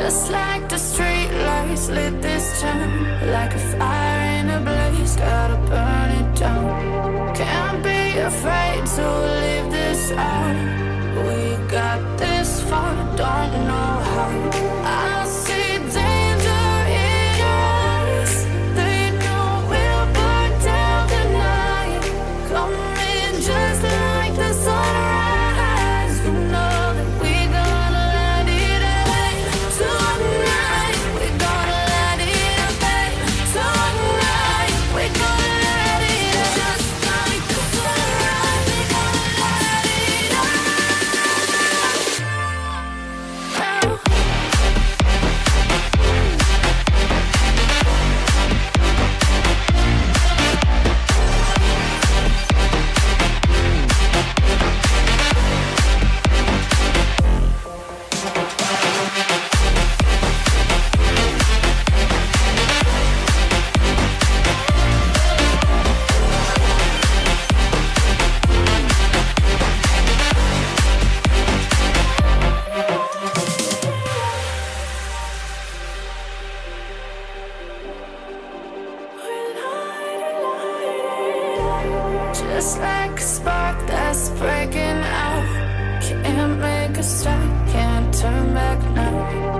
Just like the street lights lit this town, like a fire in a blaze, gotta burn it down. Can't be afraid to leave this out. We got this far, don't know how. I see danger in your eyes. They know we'll burn down the night. Coming just like the sunrise. You know that we gonna let it rain. Tonight we gonna let it rain. Tonight we gonna let it rain. Just like the sunrise, we gonna let it rain. Just like a spark that's breaking out. Can't make a stop, can't turn back now.